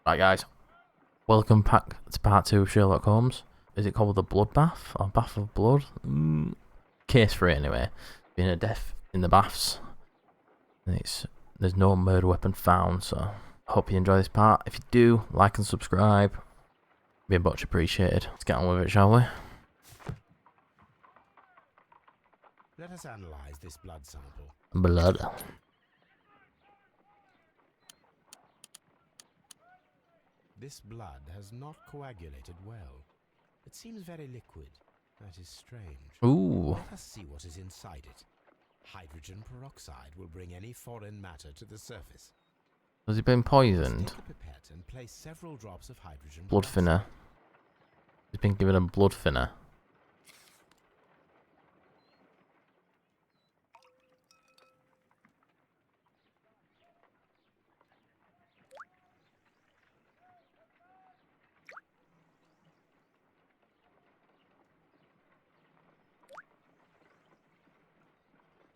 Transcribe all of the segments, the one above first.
Right, guys, welcome back to part 2 of Sherlock Holmes. Is it called the Bloodbath or Bath of Blood? Case 3 anyway. Being a death in the baths. And there's no murder weapon found, so I hope you enjoy this part. If you do, like and subscribe. Be much appreciated. Let's get on with it, shall we? Let us analyze this blood sample. Blood. This blood has not coagulated well. It seems very liquid. That is strange. Ooh. Let us see what is inside it. Hydrogen peroxide will bring any foreign matter to the surface. Has he been poisoned? Take a pipette and place several drops of hydrogen Blood peroxide. thinner. He's been given a blood thinner.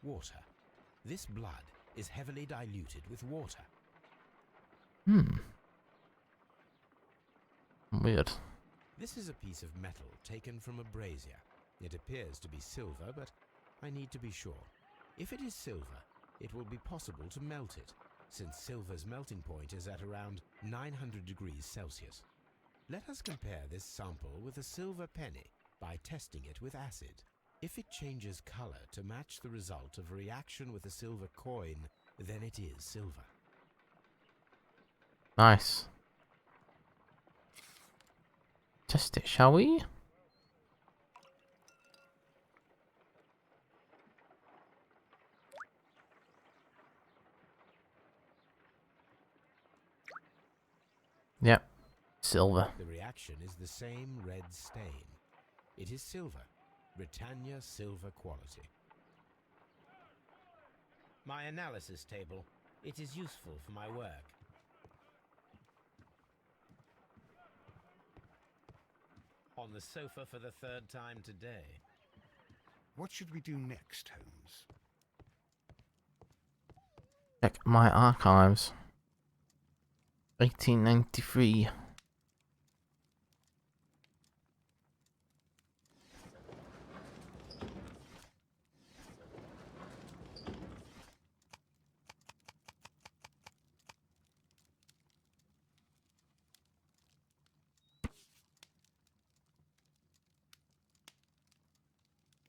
Water. This blood is heavily diluted with water. Weird. This is a piece of metal taken from a brazier. It appears to be silver, but I need to be sure. If it is silver, it will be possible to melt it, since silver's melting point is at around 900 degrees Celsius. Let us compare this sample with a silver penny by testing it with acid. If it changes color to match the result of a reaction with a silver coin, then it is silver. Nice. Test it, shall we? Yep. Silver. The reaction is the same red stain. It is silver. Britannia silver quality. My analysis table. It is useful for my work. On the sofa for the third time today. What should we do next, Holmes? Check my archives. 1893.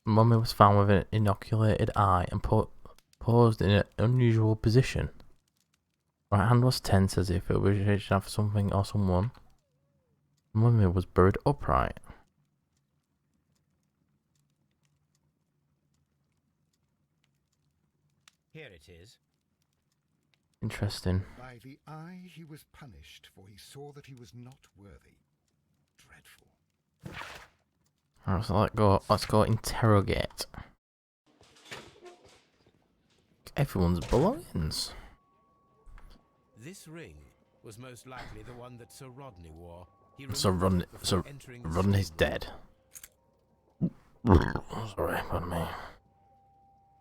Mummy was found with an inoculated eye and posed in an unusual position. Right hand was tense as if it was reaching out for something or someone. Mummy was buried upright. Here it is. Interesting. By the eye he was punished, for he saw that he was not worthy. Dreadful. Alright, so let's go interrogate everyone's belongings. This ring was most likely the one that Sir Rodney wore. He So removed it before entering the Rodney's storeroom. dead. Sorry, pardon me.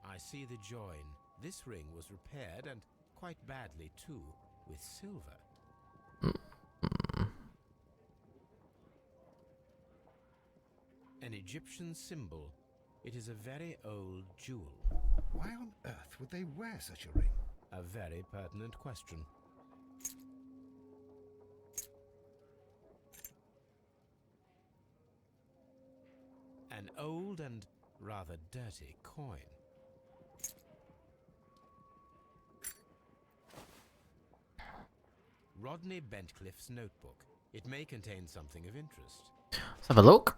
I see the join. This ring was repaired, and quite badly too, with silver. An Egyptian symbol. It is a very old jewel. Why on earth would they wear such a ring? A very pertinent question. An old and rather dirty coin. Rodney Bentcliffe's notebook. It may contain something of interest. Let's have a look.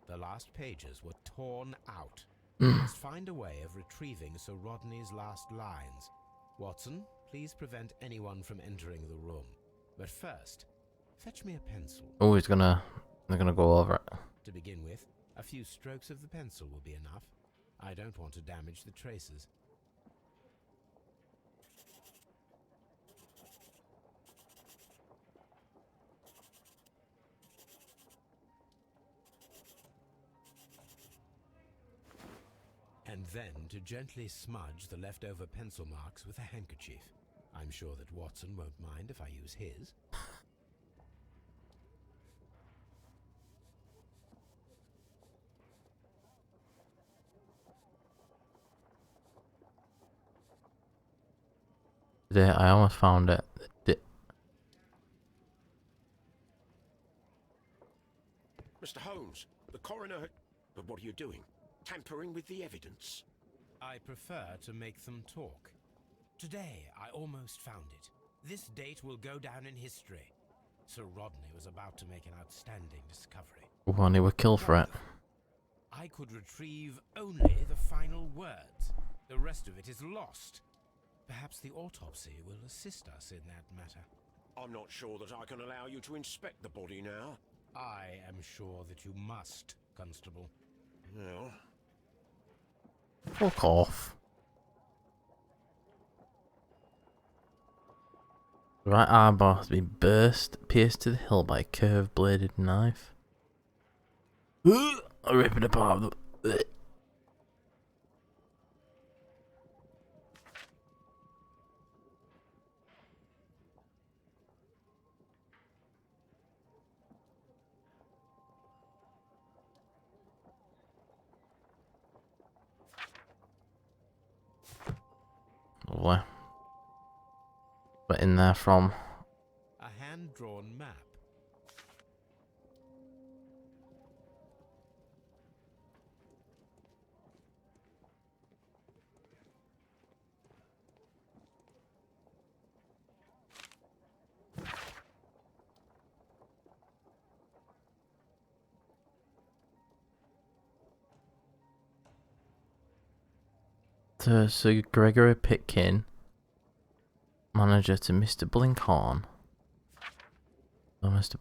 The last pages were torn out. We must find a way of retrieving Sir Rodney's last lines. Watson, please prevent anyone from entering the room. But first, fetch me a pencil. Oh, they're gonna go over it. To begin with, a few strokes of the pencil will be enough. I don't want to damage the traces. And then to gently smudge the leftover pencil marks with a handkerchief. I'm sure that Watson won't mind if I use his. I almost found it. Mr. Holmes, the coroner... But what are you doing? Tampering with the evidence? I prefer to make them talk. Today, I almost found it. This date will go down in history. Sir Rodney was about to make an outstanding discovery. One he would kill for it. I could retrieve only the final words. The rest of it is lost. Perhaps the autopsy will assist us in that matter. I'm not sure that I can allow you to inspect the body now. I am sure that you must, Constable. Well... Fuck off. The right eyeball has been pierced to the hill by a curved bladed knife. I rip it apart. Lovely. But in there from A hand-drawn map. to Sir Gregory Pitkin, manager to Mr. Blinkhorn. Oh, Mr.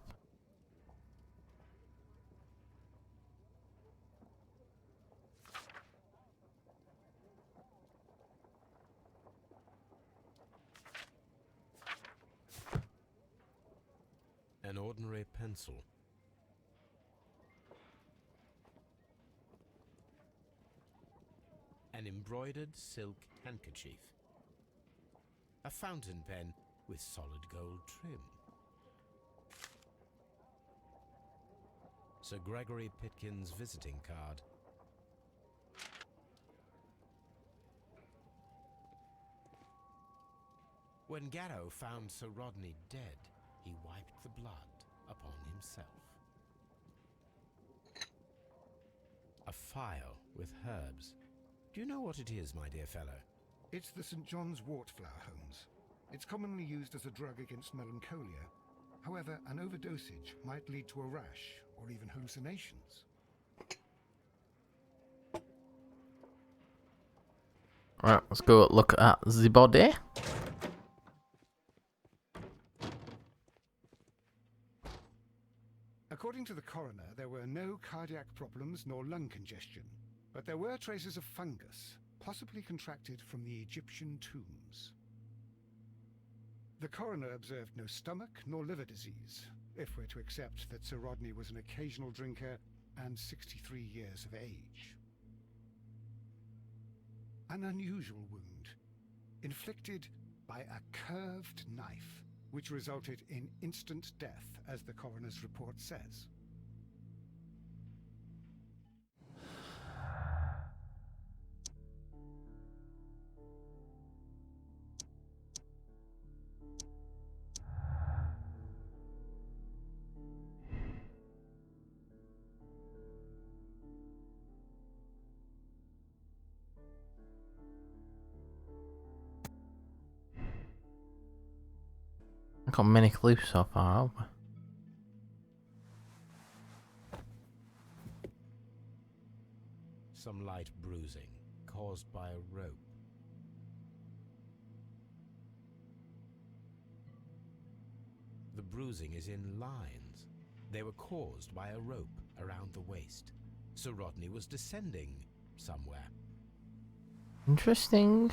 An ordinary pencil. An embroidered silk handkerchief. A fountain pen with solid gold trim. Sir Gregory Pitkin's visiting card. When Garrow found Sir Rodney dead, he wiped the blood upon himself. A phial with herbs. Do you know what it is, my dear fellow? It's the St. John's wort flower, Holmes. It's commonly used as a drug against melancholia. However, an overdosage might lead to a rash or even hallucinations. Right, let's go look at the body. According to the coroner, there were no cardiac problems nor lung congestion, but there were traces of fungus, possibly contracted from the Egyptian tombs. The coroner observed no stomach nor liver disease, if we're to accept that Sir Rodney was an occasional drinker and 63 years of age. An unusual wound, inflicted by a curved knife, which resulted in instant death, as the coroner's report says. I've got many clues so far, haven't we? Some light bruising caused by a rope. The bruising is in lines. They were caused by a rope around the waist. Sir Rodney was descending somewhere. Interesting.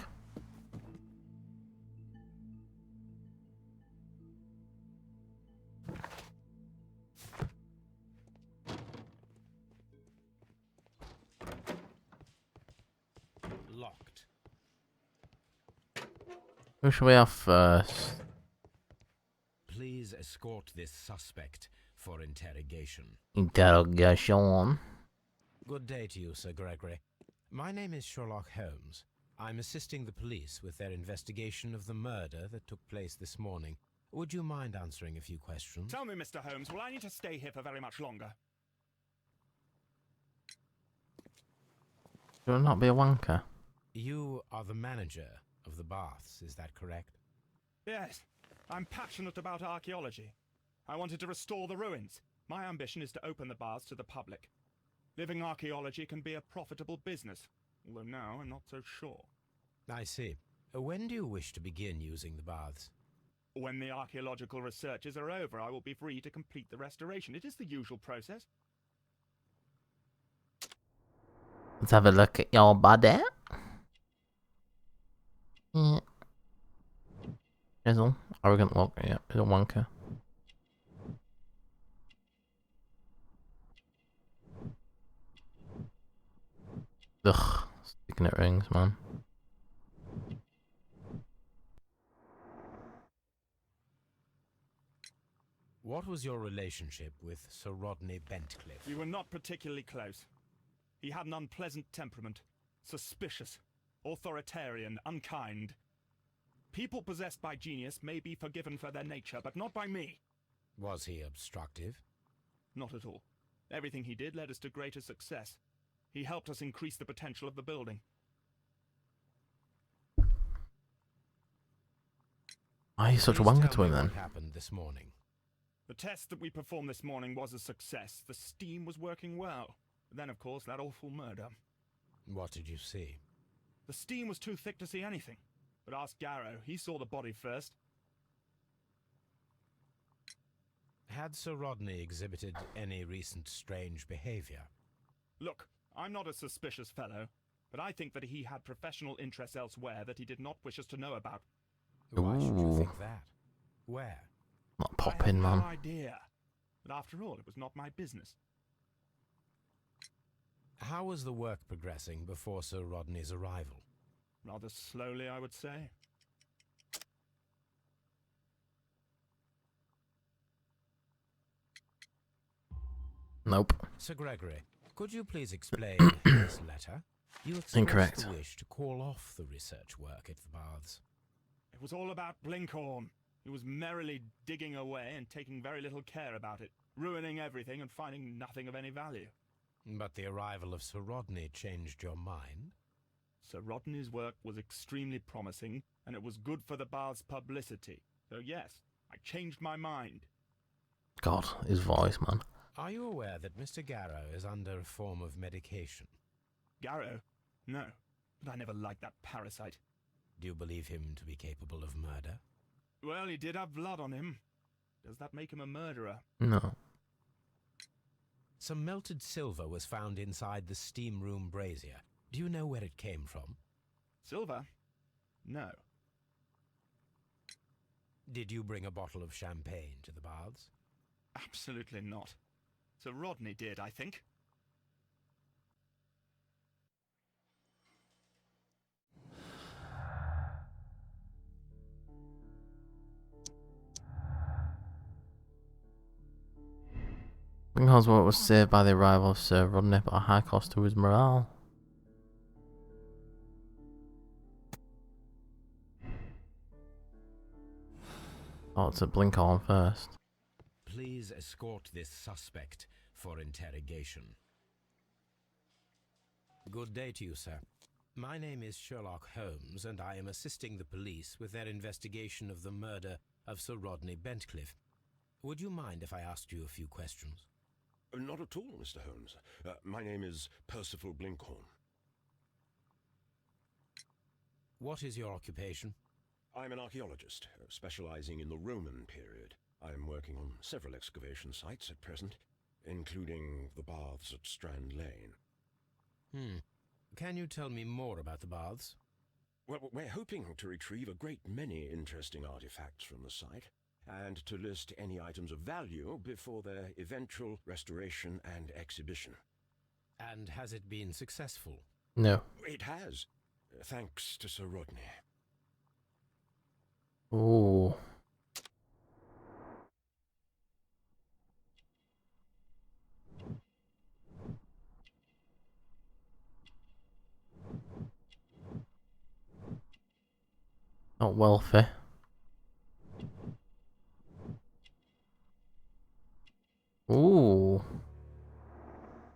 Locked. Who should we have first? Please escort this suspect for interrogation. Interrogation. Good day to you, Sir Gregory. My name is Sherlock Holmes. I'm assisting the police with their investigation of the murder that took place this morning. Would you mind answering a few questions? Tell me, Mr. Holmes, will I need to stay here for very much longer? Should not be a wanker. You are the manager of the baths, is that correct? Yes. I'm passionate about archaeology. I wanted to restore the ruins. My ambition is to open the baths to the public. Living archaeology can be a profitable business, although now I'm not so sure. I see. When do you wish to begin using the baths? When the archaeological researches are over, I will be free to complete the restoration. It is the usual process. Let's have a look at your body. Yeah. Chisel. Arrogant look. Yeah, he's a wanker. Ugh. Sticking at rings, man. What was your relationship with Sir Rodney Bentcliffe? We were not particularly close. He had an unpleasant temperament. Suspicious. Authoritarian. Unkind. People possessed by genius may be forgiven for their nature, but not by me. Was he obstructive? Not at all. Everything he did led us to greater success. He helped us increase the potential of the building. Why are you such a Please wanker tell to him me then? what happened this morning? The test that we performed this morning was a success. The steam was working well. Then, of course, that awful murder. What did you see? The steam was too thick to see anything. But ask Garrow. He saw the body first. Had Sir Rodney exhibited any recent strange behavior? Look, I'm not a suspicious fellow, but I think that he had professional interests elsewhere that he did not wish us to know about. Why should you Ooh. think that? Where? Not I have popping, man. no idea. But after all, it was not my business. How was the work progressing before Sir Rodney's arrival? Rather slowly, I would say. Nope. Sir Gregory, could you please explain this letter? You expressed Incorrect. the wish to call off the research work at the baths. It was all about Blinkhorn. He was merrily digging away and taking very little care about it, ruining everything and finding nothing of any value. But the arrival of Sir Rodney changed your mind? Sir Rodney's work was extremely promising, and it was good for the bath's publicity. So yes, I changed my mind. God, his voice, man. Are you aware that Mr. Garrow is under a form of medication? Garrow? No, but I never liked that parasite. Do you believe him to be capable of murder? Well, he did have blood on him. Does that make him a murderer? No. Some melted silver was found inside the steam room brazier. Do you know where it came from? Silver? No. Did you bring a bottle of champagne to the baths? Absolutely not. Sir Rodney did, I think. Because what was saved by the arrival of Sir Rodney at a high cost to his morale. Oh, to blink on first. Please escort this suspect for interrogation. Good day to you, sir. My name is Sherlock Holmes, and I am assisting the police with their investigation of the murder of Sir Rodney Bentcliffe. Would you mind if I asked you a few questions? Not at all, Mr. Holmes. My name is Percival Blinkhorn. What is your occupation? I'm an archaeologist, specializing in the Roman period. I'm working on several excavation sites at present, including the baths at Strand Lane. Can you tell me more about the baths? Well, we're hoping to retrieve a great many interesting artifacts from the site, and to list any items of value before their eventual restoration and exhibition. And has it been successful? No. It has, thanks to Sir Rodney. Ooh. Not wealthy. Ooh.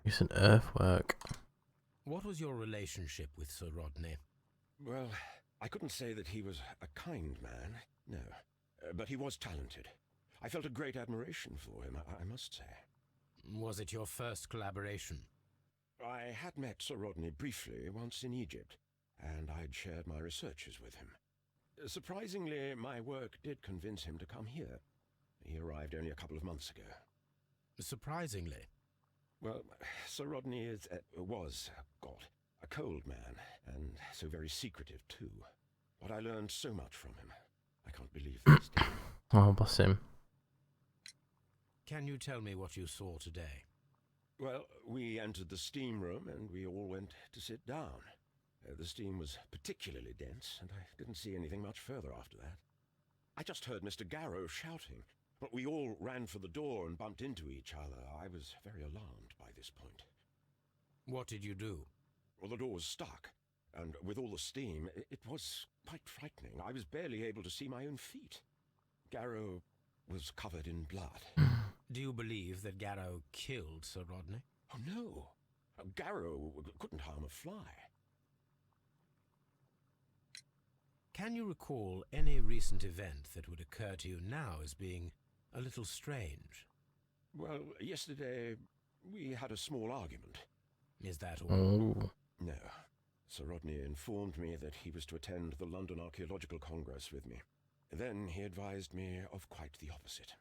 Recent earthwork. What was your relationship with Sir Rodney? Well, I couldn't say that he was a kind man, no. But he was talented. I felt a great admiration for him, I must say. Was it your first collaboration? I had met Sir Rodney briefly once in Egypt, and I'd shared my researches with him. Surprisingly, my work did convince him to come here. He arrived only a couple of months ago. Surprisingly? Well, Sir Rodney was, God, a cold man, and so very secretive too. But I learned so much from him. I can't believe this. Oh, bless him. Can you tell me what you saw today? Well, we entered the steam room and we all went to sit down. The steam was particularly dense, and I didn't see anything much further after that. I just heard Mr. Garrow shouting, but we all ran for the door and bumped into each other. I was very alarmed by this point. What did you do? Well, the door was stuck, and with all the steam, it was quite frightening. I was barely able to see my own feet. Garrow was covered in blood. Do you believe that Garrow killed Sir Rodney? Oh, no. Garrow couldn't harm a fly. Can you recall any recent event that would occur to you now as being a little strange? Well, yesterday we had a small argument. Is that all? Ooh. No. Sir Rodney informed me that he was to attend the London Archaeological Congress with me. Then he advised me of quite the opposite.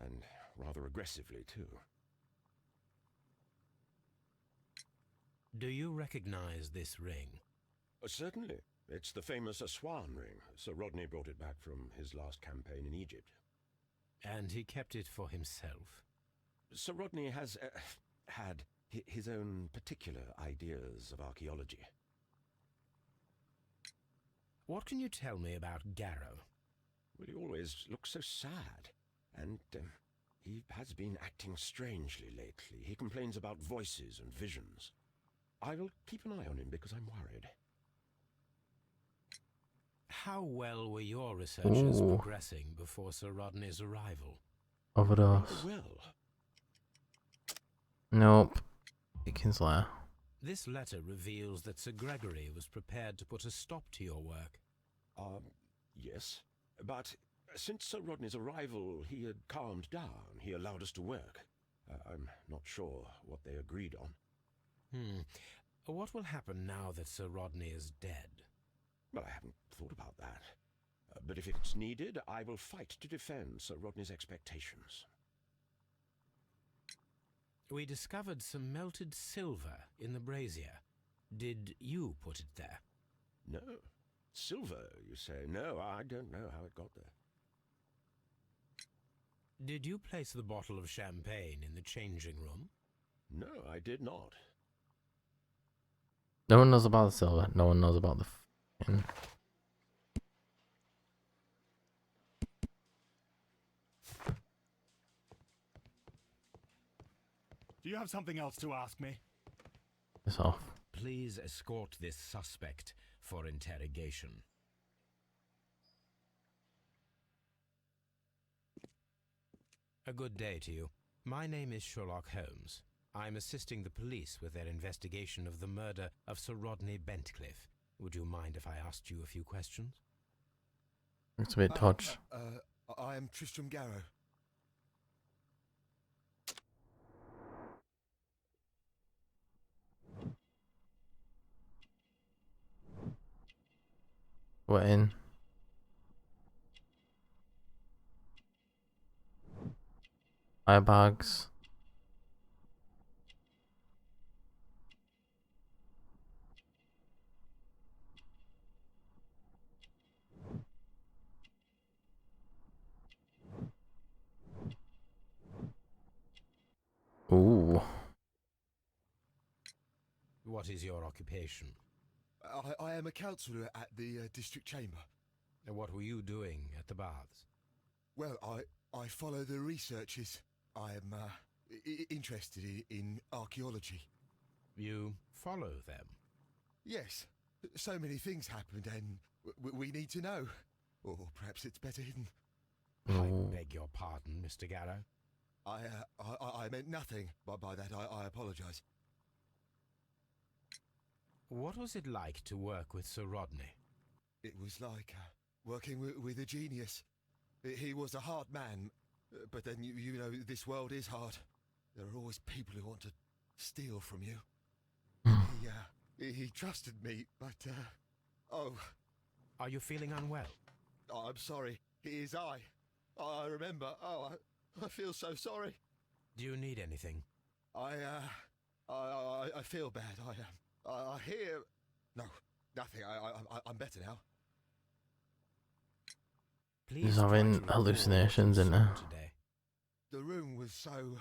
And rather aggressively, too. Do you recognize this ring? Certainly. It's the famous Aswan ring. Sir Rodney brought it back from his last campaign in Egypt. And he kept it for himself? Sir Rodney has had his own particular ideas of archaeology. What can you tell me about Garrow? Well, he always looks so sad. And he has been acting strangely lately. He complains about voices and visions. I will keep an eye on him because I'm worried. How well were your researches Ooh. progressing before Sir Rodney's arrival? Overdose. Well, Nope. Deacon's lair. This letter reveals that Sir Gregory was prepared to put a stop to your work. yes. But since Sir Rodney's arrival, he had calmed down. He allowed us to work. I'm not sure what they agreed on. What will happen now that Sir Rodney is dead? Well, I haven't thought about that. But if it's needed, I will fight to defend Sir Rodney's expectations. We discovered some melted silver in the brazier. Did you put it there? No. Silver, you say? No, I don't know how it got there. Did you place the bottle of champagne in the changing room? No, I did not. No one knows about the silver. No one knows about the f***ing... Do you have something else to ask me? Piss off. Please escort this suspect for interrogation. A good day to you. My name is Sherlock Holmes. I'm assisting the police with their investigation of the murder of Sir Rodney Bentcliffe. Would you mind if I asked you a few questions? It's a bit touch. I am Tristram Garrow. We're in. Firebags. Ooh. What is your occupation? I am a councillor at the district chamber. What were you doing at the baths? Well, I follow the researchers. I am interested in archaeology. You follow them? Yes, so many things happened and we need to know. Or perhaps it's better hidden. I beg your pardon, Mr. Garrow. I meant nothing by that. I apologise. What was it like to work with Sir Rodney? It was like working with a genius. He was a hard man, but then you know this world is hard. There are always people who want to steal from you. He trusted me, but oh. Are you feeling unwell? Oh, I'm sorry. It is I. I remember. Oh, I feel so sorry. Do you need anything? I feel bad. I hear. No, nothing. I'm better now. Please He's try having to recall hallucinations, what you isn't saw he? today. The room was so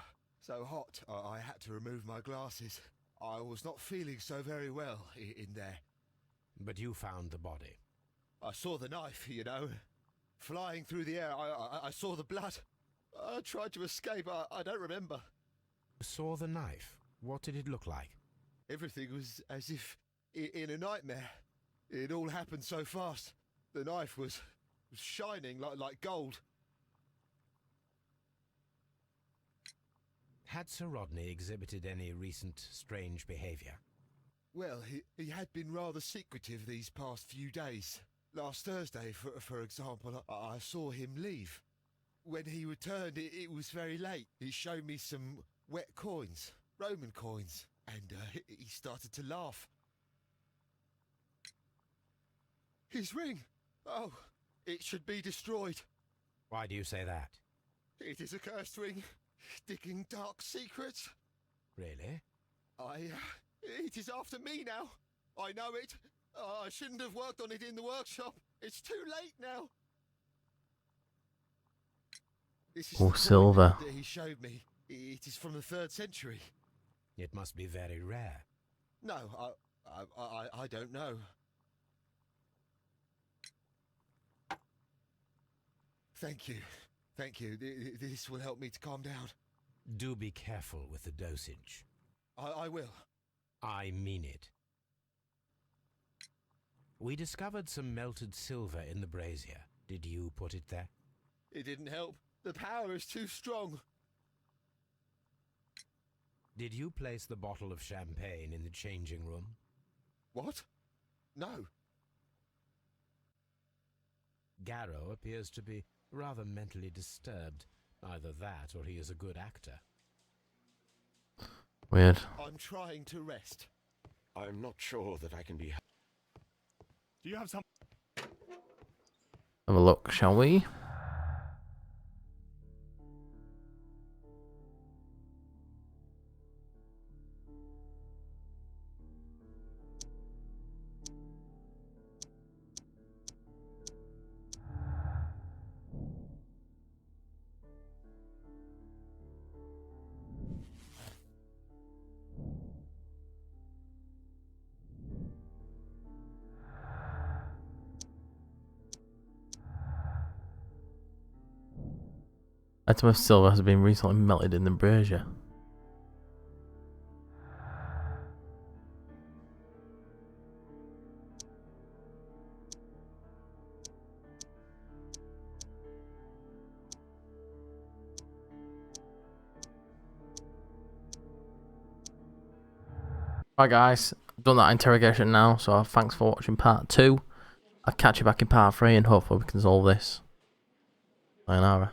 hot. I had to remove my glasses. I was not feeling so very well in there. But you found the body. I saw the knife, you know, flying through the air. I saw the blood. I tried to escape. I don't remember. You saw the knife. What did it look like? Everything was as if in a nightmare. It all happened so fast. The knife was shining like gold. Had Sir Rodney exhibited any recent strange behaviour? Well, he had been rather secretive these past few days. Last Thursday, for example, I saw him leave. When he returned, it was very late. He showed me some wet coins, Roman coins, and he started to laugh. His ring! Oh, it should be destroyed. Why do you say that? It is a cursed ring, digging dark secrets. Really? It is after me now. I know it. I shouldn't have worked on it in the workshop. It's too late now. This is Oh, the coin silver. that he showed me. It is from the 3rd century. It must be very rare. No, I don't know. Thank you. Thank you. This will help me to calm down. Do be careful with the dosage. I will. I mean it. We discovered some melted silver in the brazier. Did you put it there? It didn't help. The power is too strong. Did you place the bottle of champagne in the changing room? What? No. Garrow appears to be rather mentally disturbed. Either that or he is a good actor. Weird. I'm trying to rest. I'm not sure that I can be. Do you have some? Have a look, shall we? Item of silver has been recently melted in the brazier. Right guys, I've done that interrogation now, so thanks for watching part 2. I'll catch you back in part 3 and hopefully we can solve this. Sayonara.